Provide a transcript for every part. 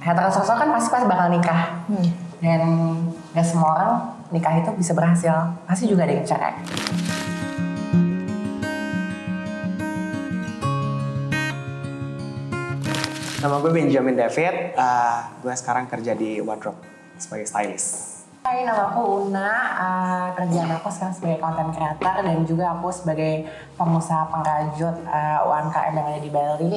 heteroseksual kan pasti bakal nikah. Dan gak semua orang nikah itu bisa berhasil. Pasti juga ada yang cerai. Nama gue Benjamin David, gue sekarang kerja di Wardrobe sebagai stylist. Hai, nama aku Una, kerjaan aku sekarang sebagai content creator dan juga aku sebagai pengusaha pengrajut UMKM yang ada di Bali,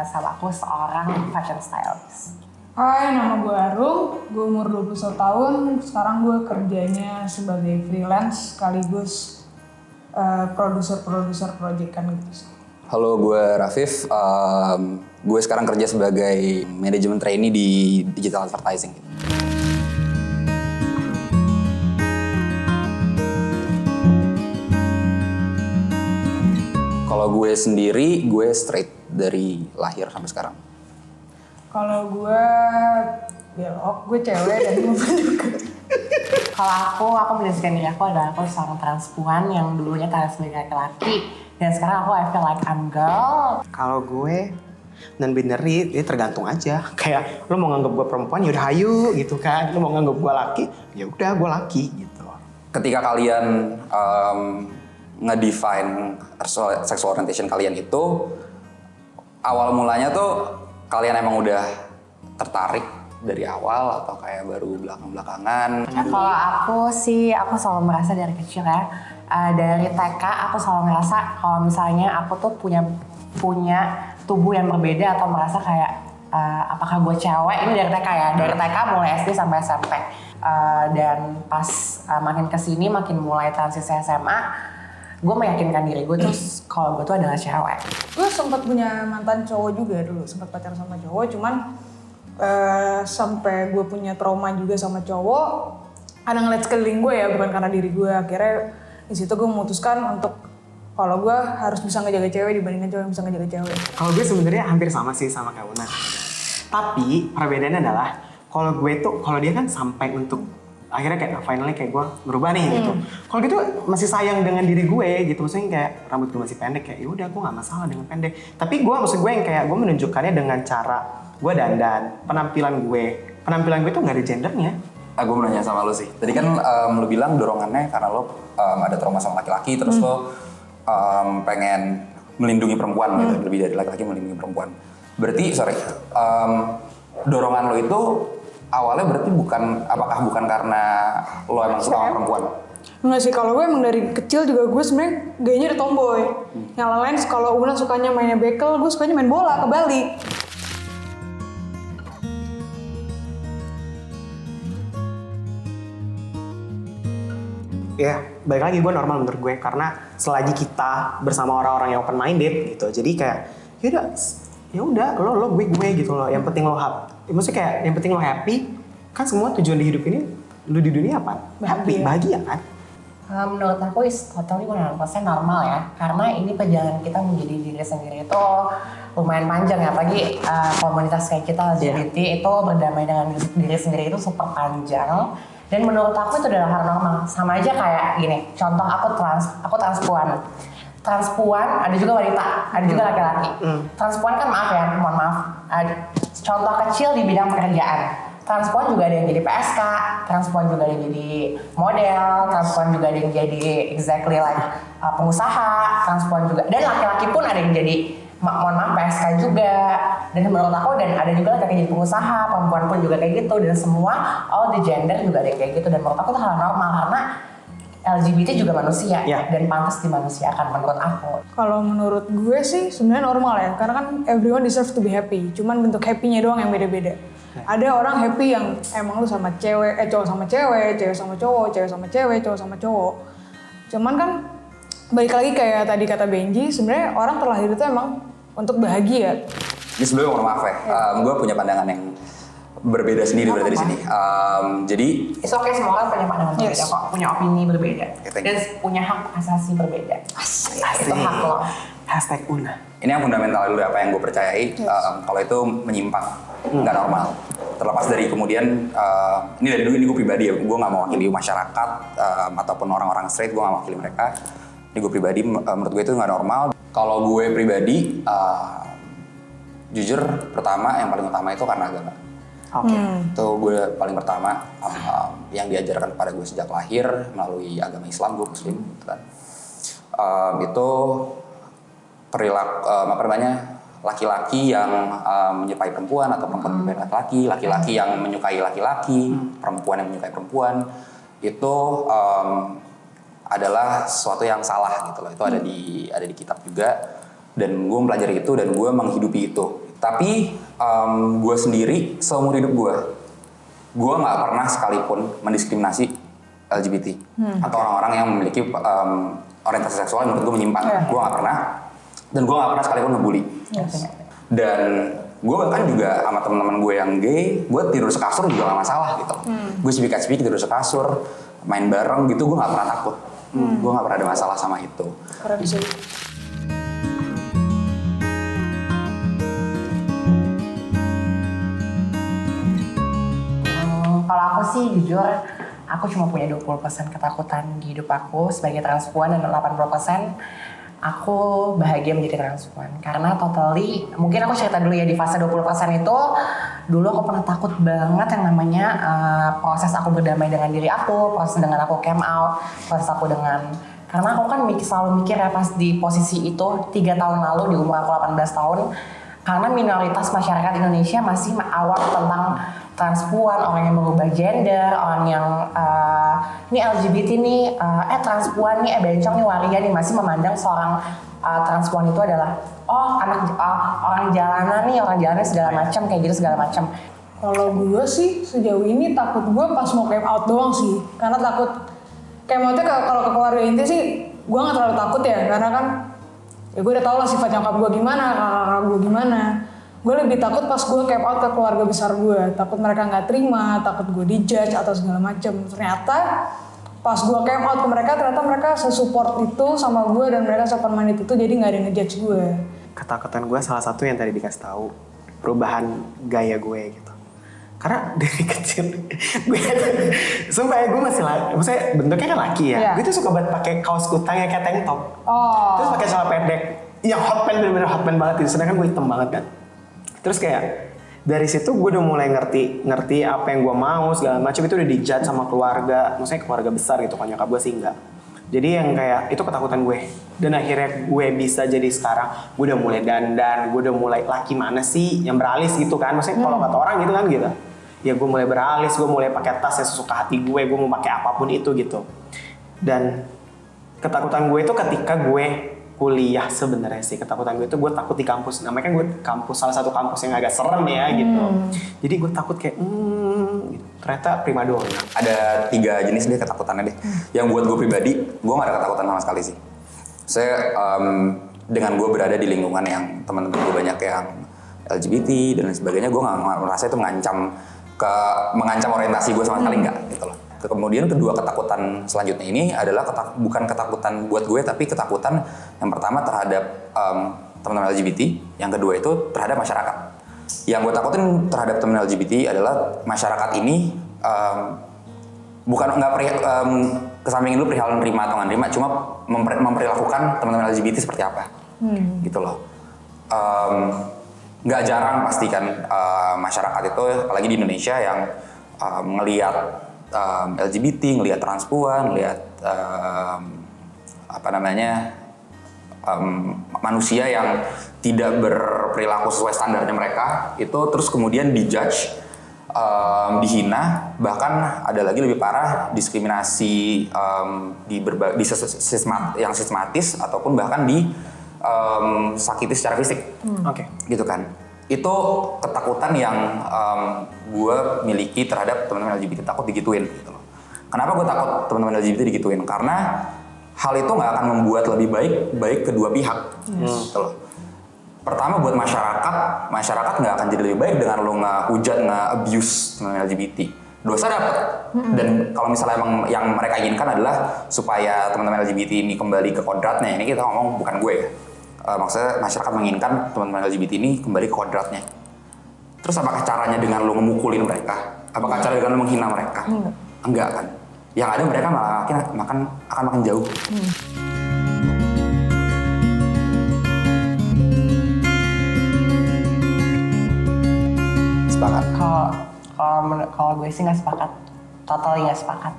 sama aku seorang fashion stylist. Hai, nama gue Arum, gue umur 21 tahun, sekarang gue kerjanya sebagai freelance sekaligus produser project kan gitu. Halo, gue Rafif, gue sekarang kerja sebagai manajemen trainee di digital advertising. Kalau gue sendiri, gue straight dari lahir sampai sekarang. Kalau gue belok, gue cewek dan gue juga. Kalau aku mendeskripsikan diri aku adalah aku seorang transpuan yang dulunya trans sebagai laki-laki dan sekarang aku I feel like I'm girl. Kalau gue non-binary, ini tergantung aja. Kayak lo mau nganggap gue perempuan, yaudah hayu gitu kan. Lo mau nganggap gue laki, ya udah gue laki gitu. Ketika kalian nge-define sexual orientation kalian itu, awal mulanya tuh kalian emang udah tertarik dari awal atau kayak baru belakang-belakangan? Kalau aku selalu merasa dari kecil ya, dari TK aku selalu merasa kalau misalnya aku tuh punya tubuh yang berbeda atau merasa kayak apakah gue cewek, ini dari TK ya, dari TK mulai SD sampai SMP. Dan pas makin kesini, makin mulai transisi SMA, gue meyakinkan diri gue tuh kalau gue tuh adalah cewek. Gue sempat punya mantan cowok juga dulu, sempat pacaran sama cowok, cuman sampai gue punya trauma juga sama cowok, ada ngeliat sekeliling gue ya, bukan karena diri gue. Akhirnya di situ gue memutuskan untuk kalau gue harus bisa ngejaga cewek dibandingkan cowok yang bisa ngejaga cewek. Kalau gue sebenarnya hampir sama sih sama kayak Una. Tapi perbedaannya adalah kalau gue tuh, kalau dia kan sampai untuk akhirnya kayak finally kayak gue berubah nih gitu. Kalau gitu masih sayang dengan diri gue gitu, maksudnya kayak rambut gue masih pendek kayak yaudah gue nggak masalah dengan pendek. Tapi maksud gue yang kayak gue menunjukkannya dengan cara gue dandan, penampilan gue tuh nggak ada gendernya. Gue mau nanya sama lo sih. Tadi kan lo bilang dorongannya karena lo ada trauma sama laki-laki, terus lo pengen melindungi perempuan gitu, lebih dari laki-laki melindungi perempuan. Berarti dorongan lo itu awalnya berarti apakah bukan karena lo emang suka sama perempuan? Enggak sih, kalau gue emang dari kecil juga gue sebenarnya gayanya udah tomboy. Yang lain kalau Una sukanya mainnya bekel, gue sukanya main bola, kebalik. Ya, balik lagi gue normal menurut gue karena selagi kita bersama orang-orang yang open minded gitu, jadi kayak ya udah lo gue gitu loh. Yang penting lo maksudnya kayak yang penting lo happy kan. Semua tujuan di hidup ini lo di dunia apa? Happy, bahagia kan? Menurut aku is totally 100% normal ya, karena ini perjalanan kita menjadi diri sendiri itu lumayan panjang ya, apalagi komunitas kayak kita LGBT itu berdamai dengan diri sendiri itu super panjang. Dan menurut aku itu adalah hal normal. Sama aja kayak gini, contoh aku transpuan. Transpuan ada juga wanita, ada juga laki-laki. Transpuan kan mohon maaf, contoh kecil di bidang pekerjaan. Transpuan juga ada yang jadi PSK, transpuan juga ada yang jadi model, transpuan juga ada yang jadi exactly like pengusaha, transpuan juga, dan laki-laki pun ada yang jadi mohon maaf PSK juga. Dan menurut aku, dan ada juga laki-laki jadi pengusaha, perempuan pun juga kayak gitu, dan semua all the gender juga ada yang kayak gitu. Dan menurut aku itu hal normal karena LGBT juga manusia dan pantas dimanusiakan menurut aku. Kalau menurut gue sih sebenarnya normal ya, karena kan everyone deserves to be happy. Cuman bentuk happy-nya doang yang beda-beda. Ada orang happy yang emang lu sama cewek, cowok sama cewek, cewek sama cowok, cewek sama cewek, cowok sama cowok. Cuman kan balik lagi kayak tadi kata Benji, sebenarnya orang terlahir itu emang untuk bahagia. Ini sebelumnya mohon maaf ya, gue punya pandangan yang berbeda sendiri berarti di sini. Jadi It's okay, semua orang punya pandangan berbeda kok, punya opini berbeda, Okay, dan punya hak asasi berbeda. Itu hak lo. Hashtag Una. ini yang fundamental dulu apa yang gue percayai. Kalau itu menyimpang, nggak normal. Terlepas dari kemudian, ini dari dulu ini gue pribadi ya, gue nggak mewakili masyarakat ataupun orang-orang straight, gue nggak mewakili mereka. Ini gue pribadi, menurut gue itu nggak normal. Kalau gue pribadi, jujur pertama yang paling utama itu karena agama. Oke. Itu gue paling pertama yang diajarkan kepada gue sejak lahir melalui agama Islam, gue Muslim gitu kan. Itu perilaku laki-laki yang menyerupai perempuan atau perempuan menyukai laki-laki, laki-laki yang menyukai laki-laki, perempuan yang menyukai perempuan, itu adalah sesuatu yang salah gitu loh. Itu ada di kitab juga, dan gue mempelajari itu dan gue menghidupi itu. Tapi gue sendiri seumur hidup gue nggak pernah sekalipun mendiskriminasi LGBT atau orang-orang yang memiliki orientasi seksual yang menurut gue menyimpang. Gue nggak pernah, dan gue nggak pernah sekalipun ngebully. Dan gue bahkan juga sama teman-teman gue yang gay, gue tidur sekasur juga gak masalah gitu. Gue speak tidur sekasur, main bareng gitu, gue gak pernah takut. Gue gak pernah ada masalah sama itu. Keren sih. Kalau aku sih jujur, aku cuma punya 20% ketakutan di hidup aku sebagai transpuan, dan 80% aku bahagia menjadi transpuan. Karena totally, mungkin aku cerita dulu ya, di fase 20% itu, dulu aku pernah takut banget yang namanya proses aku berdamai dengan diri aku, proses dengan aku came out, proses aku dengan, karena aku kan selalu mikir ya pas di posisi itu 3 tahun lalu di umur aku 18 tahun, karena minoritas masyarakat Indonesia masih awam tentang transpuan, orang yang mengubah gender, orang yang ini LGBT nih, transpuan nih, bencong nih, waria nih, masih memandang seorang transpuan itu adalah orang jalanan nih, orang jalanan segala macam, kayak gitu segala macam. Kalau gue sih sejauh ini takut gue pas mau came out doang sih, karena takut came outnya kalau ke keluarga inti sih gue nggak terlalu takut ya, karena kan ya gue udah tau lah sifat nyokap gue gimana, kakak gue gimana. Gue lebih takut pas gue came out ke keluarga besar gue, takut mereka nggak terima, takut gue dijudge atau segala macem. Ternyata pas gue came out ke mereka, ternyata mereka sesupport itu sama gue, dan mereka sopan-minded itu, jadi nggak ada yang ngejudge gue. Ketakutan gue salah satu yang tadi dikasih tahu, perubahan gaya gue gitu. Karena dari kecil gue sumpah ya, gue masih maksudnya bentuknya kan laki ya. Yeah. Gue tuh suka banget pakai kaos kutang yang kayak tank top. Terus pakai celana pendek yang hot pants, bener-bener hot pants banget gitu. Sedangkan gue hitam banget kan. Terus kayak dari situ gue udah mulai ngerti apa yang gue mau segala macam, itu udah dijudge sama keluarga, maksudnya keluarga besar gitu kan, nyokap gue sih enggak. Jadi yang kayak itu ketakutan gue. Dan akhirnya gue bisa jadi sekarang, gue udah mulai dandan, gue udah mulai laki mana sih yang beralis gitu kan, maksudnya kalau kata orang gitu kan gitu. Ya gue mulai beralis, gue mulai pakai tas yang sesuka hati gue mau pakai apapun itu gitu. Dan ketakutan gue itu ketika gue kuliah sebenarnya sih, ketakutan gue itu gue takut di kampus. Namanya kan gue salah satu kampus yang agak serem ya gitu. Jadi gue takut kayak gitu. Ternyata primadona. Ada 3 jenis deh ketakutannya deh. Yang buat gue pribadi, gue gak ada ketakutan sama sekali sih. Saya dengan gue berada di lingkungan yang teman-teman gue banyak yang LGBT dan lain sebagainya, gue gak merasa itu mengancam orientasi gue sama sekali, enggak gitu loh. Kemudian kedua ketakutan selanjutnya ini adalah bukan ketakutan buat gue, tapi ketakutan yang pertama terhadap teman-teman LGBT, yang kedua itu terhadap masyarakat. Yang gue takutin terhadap teman LGBT adalah masyarakat ini kesampingin dulu perihal nerima atau nggak nerima, cuma memperlakukan teman-teman LGBT seperti apa, gitu loh. Nggak jarang pasti kan masyarakat itu, apalagi di Indonesia, yang ngelihat LGBT, ngelihat transpuan, ngelihat manusia yang tidak berperilaku sesuai standarnya mereka, itu terus kemudian dijudge, dihina, bahkan ada lagi lebih parah, diskriminasi yang sistematis ataupun bahkan sakiti secara fisik. Gitu kan. Itu ketakutan yang gue miliki terhadap teman-teman LGBT, takut digituin gitu loh. Kenapa gue takut teman-teman LGBT digituin? Karena hal itu nggak akan membuat lebih baik kedua pihak, gitu loh. Pertama buat masyarakat nggak akan jadi lebih baik dengan lo ngehujat, nge-abuse teman-teman LGBT. Dosa dapat. Dan kalau misalnya emang yang mereka inginkan adalah supaya teman-teman LGBT ini kembali ke kodratnya, ini kita ngomong bukan gue ya. Maksudnya masyarakat menginginkan teman-teman LGBT ini kembali ke kodratnya. Terus apakah caranya dengan lo memukulin mereka? Apakah caranya dengan lo menghina mereka? Enggak kan. Yang ada mereka akan makin jauh. Sepakat. Kalau Kalau gue sih nggak sepakat, totally nggak sepakat.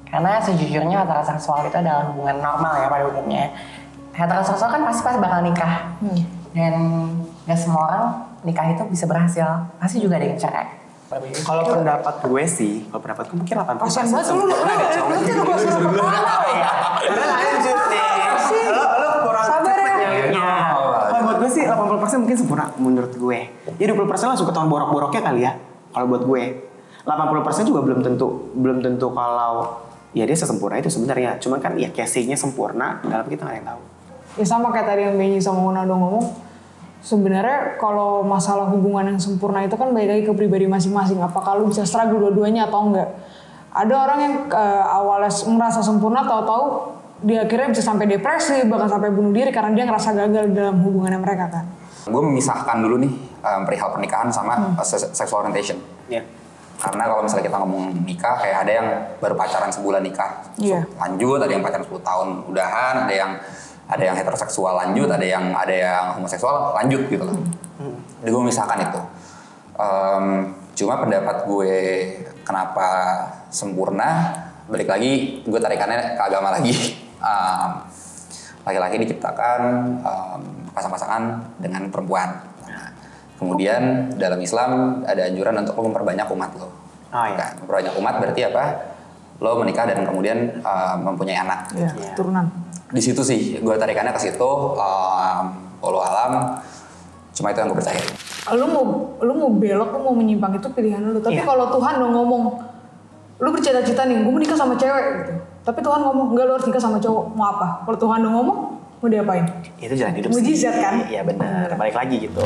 Karena sejujurnya heteroseksual itu adalah hubungan normal ya pada umumnya. Heteroseksual kan pasti bakal nikah, dan nggak semua orang nikah itu bisa berhasil. Pasti juga ada yang cerai. Kalau pendapat gue sih, mungkin 80%. Kasian banget lu. Karena lanjut nih. Lo kurang Sabar cepet ya. nyawanya. Kalau buat gue sih 80% mungkin sempurna menurut gue. Ya 20% langsung ketahuan borok-boroknya kali ya. Kalau buat gue. 80% juga belum tentu kalau ya dia sesempurna itu sebenarnya. Cuman kan ya casingnya sempurna, dalam kita nggak ada yang tahu. Ya sama kayak tadi yang Benny sama Ronaldo ngomong, sebenarnya kalau masalah hubungan yang sempurna itu kan balik lagi ke pribadi masing-masing. Apakah lu bisa struggle dua-duanya atau enggak? Ada orang yang awalnya merasa sempurna, tahu-tahu dia akhirnya bisa sampai depresi, bahkan sampai bunuh diri karena dia ngerasa gagal dalam hubungannya mereka kan. Gue memisahkan dulu nih perihal pernikahan sama sexual orientation. Ya. Karena kalau misalnya kita ngomong nikah, kayak ada yang baru pacaran sebulan nikah, Iya. lanjut, ada yang pacaran 10 tahun udahan, ada yang heteroseksual lanjut, ada yang homoseksual lanjut gitu loh. Jadi gue memisahkan itu. Cuma pendapat gue kenapa sempurna, balik lagi gue tarikannya ke agama lagi. Laki-laki diciptakan pasang-pasangan dengan perempuan. Kemudian dalam Islam ada anjuran untuk lo memperbanyak umat lo. Oh, iya. Kan, memperbanyak umat berarti apa? Lo menikah dan kemudian mempunyai anak. Iya, turunan. Di situ sih gue tarikannya ke situ. Wallahu alam. Cuma itu yang gue percaya. Lu mau belok, lu mau menyimpang itu pilihan lu. Tapi kalau Tuhan udah ngomong, lu bercita-cita nih, gue mau nikah sama cewek gitu. Tapi Tuhan ngomong, enggak, lu harus nikah sama cowok. Mau apa? Kalau Tuhan udah ngomong, mau diapain? Itu jalan hidup sih. Mujizat kan? Iya benar. Balik lagi gitu.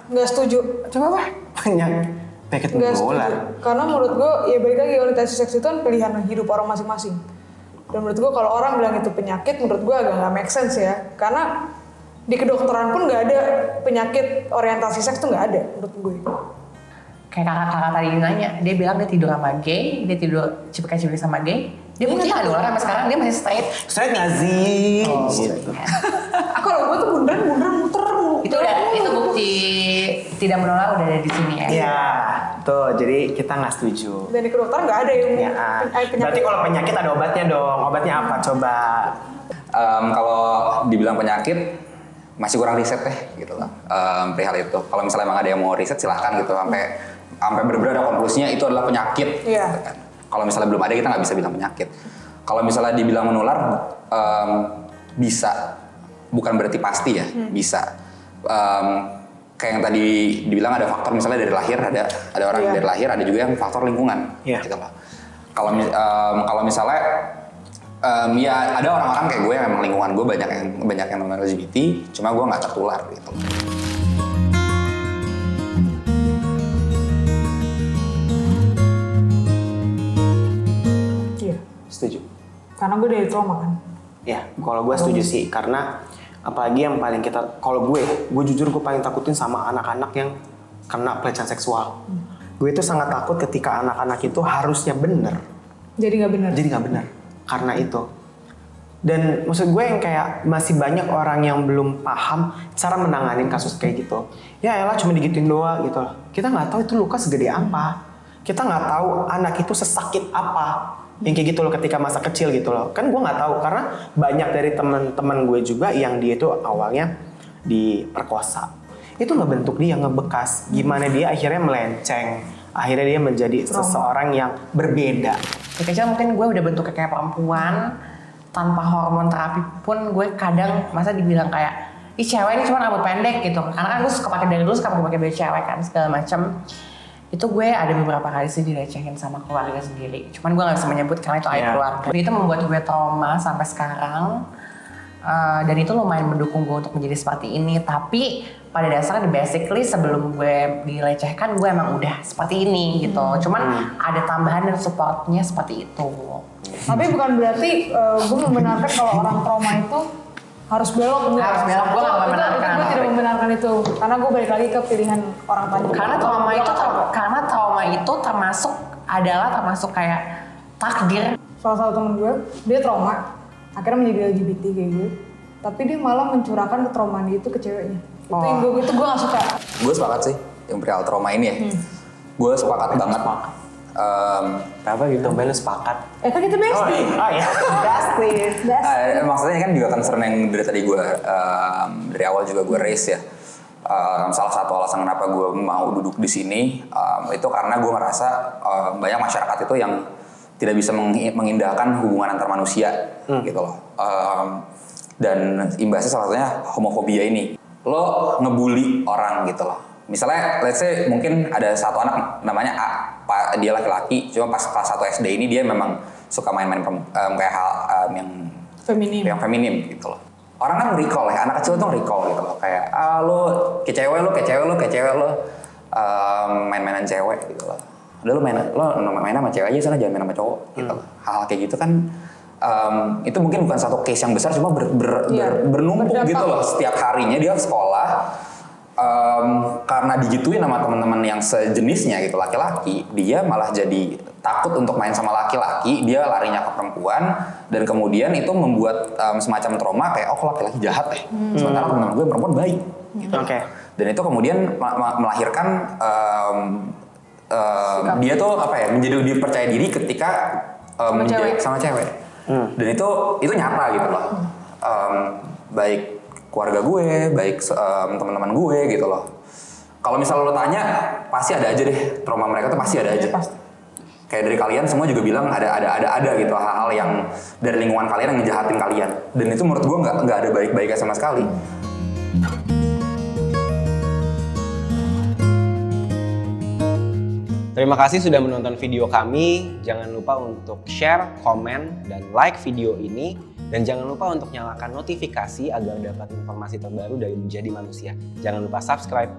Enggak setuju. Coba apa? Banyak penyakit Enggak menular. setuju. Karena menurut gue, ya balik lagi orientasi seks itu kan pilihan hidup orang masing-masing. Dan menurut gue kalau orang bilang itu penyakit, menurut gue agak nggak make sense ya. Karena di kedokteran pun nggak ada penyakit orientasi seks tuh nggak ada menurut gue. Kayak kakak-kakak tadi nanya, dia bilang dia tidur sama gay, dia tidur cipika-cipiki sama gay. Dia bukti nggak nular sampai sekarang, dia masih straight. Straight nggak sih? Oh, Gitu. Kalau gue tuh bundaran muter. Itu bukti tidak menular udah ada di sini ya. Iya, tuh jadi kita nggak setuju. Dan di kedokteran nggak ada yang Ya, berarti kalau penyakit ada obatnya dong. Obatnya apa coba? Kalau dibilang penyakit masih kurang riset deh gitu loh. Perihal itu. Kalau misalnya emang ada yang mau riset silahkan gitu sampai benar-benar ada konklusinya itu adalah penyakit. Iya. Gitu kan. Kalau misalnya belum ada kita nggak bisa bilang penyakit. Kalau misalnya dibilang menular bisa, bukan berarti pasti ya, bisa. Kayak yang tadi dibilang ada faktor misalnya dari lahir, ada orang yang dari lahir, ada juga yang faktor lingkungan. Iya. Gitu loh. Kalau misalnya ya ada orang-orang kayak gue yang emang lingkungan gue banyak yang non LGBT, cuma gue nggak tertular gitu. Iya. Setuju. Karena gue dari trauma kan. Ya, kalau gue setuju sih karena apalagi yang paling kalau gue jujur gue paling takutin sama anak-anak yang kena pelecehan seksual. Gue itu sangat takut ketika anak-anak itu harusnya bener, Jadi nggak benar. jadi nggak bener karena itu. Dan maksud gue yang kayak masih banyak orang yang belum paham cara menangani kasus kayak gitu. Ya elah cuma digituin doang gitu. Kita nggak tahu itu luka segede apa. Kita nggak tahu anak itu sesakit apa. Yang kayak gitu loh ketika masa kecil gitu loh. Kan gue nggak tahu karena banyak dari teman-teman gue juga yang dia itu awalnya diperkosa. Itu ngebentuk dia, ngebekas. Gimana dia akhirnya melenceng. Akhirnya dia menjadi seseorang yang berbeda. Dari kecil mungkin gue udah bentuknya kayak perempuan, tanpa hormon terapi pun gue kadang masa dibilang kayak ih cewek ini cuma rambut pendek gitu. Karena kan gue suka pakai dari dulu suka pakai baju cewek kan segala macem. Itu gue ada beberapa kali sih dilecehin sama keluarga sendiri. Cuman gue nggak bisa menyebut karena itu aib keluarga. Itu membuat gue trauma sampai sekarang. Dan itu lumayan mendukung gue untuk menjadi seperti ini. Tapi pada dasarnya basically sebelum gue dilecehkan gue emang udah seperti ini gitu. Cuman ada tambahan dan supportnya seperti itu. Tapi bukan berarti gue membenarkan kalau orang trauma itu harus belok. Harus belok, gue nggak membenarkan. Gue tidak membenarkan itu, karena gue balik lagi ke pilihan orang tadi. Karena trauma itu termasuk kayak takdir. Salah satu temen gue, dia trauma, akhirnya menjadi LGBT kayak gue. tapi dia malah mencurahkan ketraumaan dia itu ke ceweknya. Itu gue gak suka. Gue sepakat sih yang perihal trauma ini ya. Gue sepakat banget. Kenapa gitu? Lu sepakat? Kan kita bestie. Oh ya, bestie. Maksudnya kan juga concern yang dari tadi gue dari awal juga gue raise ya. Salah satu alasan kenapa gue mau duduk di sini itu karena gue ngerasa banyak masyarakat itu yang tidak bisa mengindahkan hubungan antar manusia gitu loh. Dan imbasnya salah satunya homofobia ini. Lo ngebully orang gitu loh. Misalnya let's say mungkin ada satu anak namanya A, dia laki-laki, cuma pas kelas 1 SD ini dia memang suka main-main kayak hal yang feminim gitu loh. Orang kan recall ya, anak kecil tuh recall gitu loh. Kayak lo kayak cewek lo main-mainan cewek gitu loh. Udah lo main sama cewek aja sana, jangan main sama cowok gitu loh. Hal kayak gitu kan itu mungkin bukan satu case yang besar, cuma bernumpuk gitu loh. Setiap harinya dia sekolah karena digituin sama teman-teman yang sejenisnya gitu, laki-laki, dia malah jadi takut untuk main sama laki-laki, dia larinya ke perempuan, dan kemudian itu membuat semacam trauma kayak kok laki-laki jahat ya, sementara teman-teman gue perempuan baik gitu. Dan itu kemudian melahirkan dia tuh menjadi lebih percaya diri ketika sama cewek. Dan itu nyata gitu loh. Baik keluarga gue, baik teman-teman gue gitu loh. Kalau misalnya lo tanya, pasti ada aja deh trauma mereka tuh pasti ada aja. Kayak dari kalian semua juga bilang ada gitu hal-hal yang dari lingkungan kalian yang ngejahatin kalian. Dan itu menurut gue nggak ada baik-baiknya sama sekali. Terima kasih sudah menonton video kami. Jangan lupa untuk share, komen, dan like video ini. Dan jangan lupa untuk nyalakan notifikasi agar dapat informasi terbaru dari Menjadi Manusia. Jangan lupa subscribe.